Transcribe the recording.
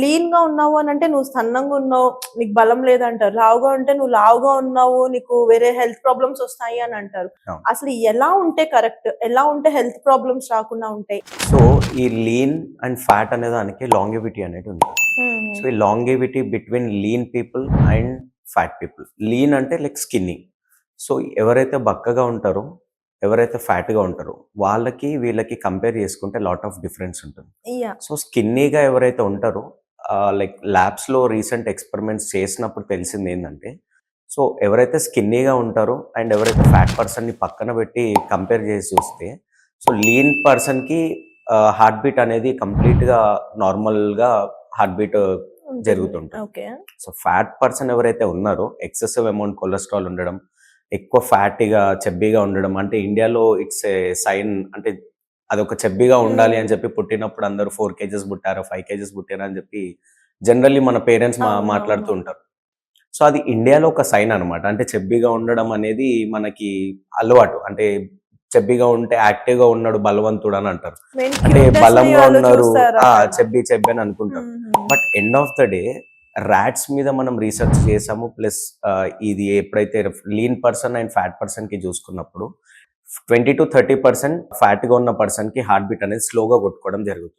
Lean గా ఉన్నావు అని అంటే నువ్వు సన్నంగా ఉన్నావు, నీకు బలం లేదంటారు. లావుగా ఉంటే నువ్వు లావుగా ఉన్నావు, నీకు వేరే హెల్త్ ప్రాబ్లమ్స్ వస్తాయి అని అంటారు. అవును. అసలు ఎలా ఉంటే కరెక్ట్? ఎలా ఉంటే హెల్త్ ప్రాబ్లమ్స్ రాకుండా ఉంటాయి? సో ఈ లీన్ అండ్ ఫ్యాట్ అనే దానికి లాంగివిటీ అనేది ఉంటుంది. సో ఈ longevity between lean people and fat people. Lean అంటే లైక్ స్కిన్నీ. సో ఎవరైతే బక్కగా ఉంటారో, ఎవరైతే ఫ్యాట్‌గా ఉంటారో వాళ్ళకి, వీళ్ళకి కంపేర్ చేసుకుంటే లాట్ ఆఫ్ డిఫరెన్స్ ఉంటుంది. యాహ్! సో స్కిన్నీగా ఎవరైతే ఉంటారో లైక్ ల్యాబ్స్‌లో రీసెంట్ ఎక్స్‌పెరిమెంట్స్ చేసినప్పుడు తెలిసిందేందంటే, సో ఎవరైతే స్కిన్నీగా ఉంటారో అండ్ ఎవరైతే ఫ్యాట్ పర్సన్‌ని పక్కన పెట్టి కంపేర్ చేసి చూస్తే, సో లీన్ పర్సన్‌కి హార్ట్ బీట్ అనేది కంప్లీట్‌గా నార్మల్‌గా హార్ట్ బీట్ జరుగుతుంటుంది. ఓకే. సో ఫ్యాట్ పర్సన్ ఎవరైతే ఉన్నారో ఎక్సెసివ్ అమౌంట్ కొలెస్ట్రాల్ ఉండడం, ఎక్కువ ఫ్యాటీగా, చెబ్బీగా ఉండడం, అంటే ఇండియాలో ఇట్స్ ఏ సైన్. అంటే అదొక చెబ్బీగా ఉండాలి అని చెప్పి పుట్టినప్పుడు అందరూ 4 కేజెస్ పుట్టారు, 5 కేజెస్ పుట్టారు అని చెప్పి జనరల్లీ మన పేరెంట్స్ మాట్లాడుతూ అవునవును. ఉంటారు. సో అది ఇండియాలో ఒక సైన్ అనమాట. అంటే చెబ్బీగా ఉండడం అనేది మనకి అలవాటు. అంటే చెబ్బీగా ఉంటే యాక్టివ్‌గా ఉన్నాడు, బలవంతుడు అని అంటారు. మెయిన్ అంటే క్యూట్‌నెస్‌ని బలంగా వాళ్ళు ఉన్నారు, చూస్తారక్కడ. చెబ్బీ చెబ్బీ అని అనుకుంటారు. But end of the day rods మీద మనం రీసెర్చ్ చేసాము. ప్లస్ ఇది ఎప్పుడైతే లీన్ పర్సన్ అండ్ ఫ్యాట్ పర్సన్‌కి చూసుకున్నప్పుడు 20-30% ఫ్యాట్‌గా ఉన్న పర్సన్‌కి హార్ట్ బీట్ అనేది స్లోగా కొట్టుకోవడం జరుగుతుంది.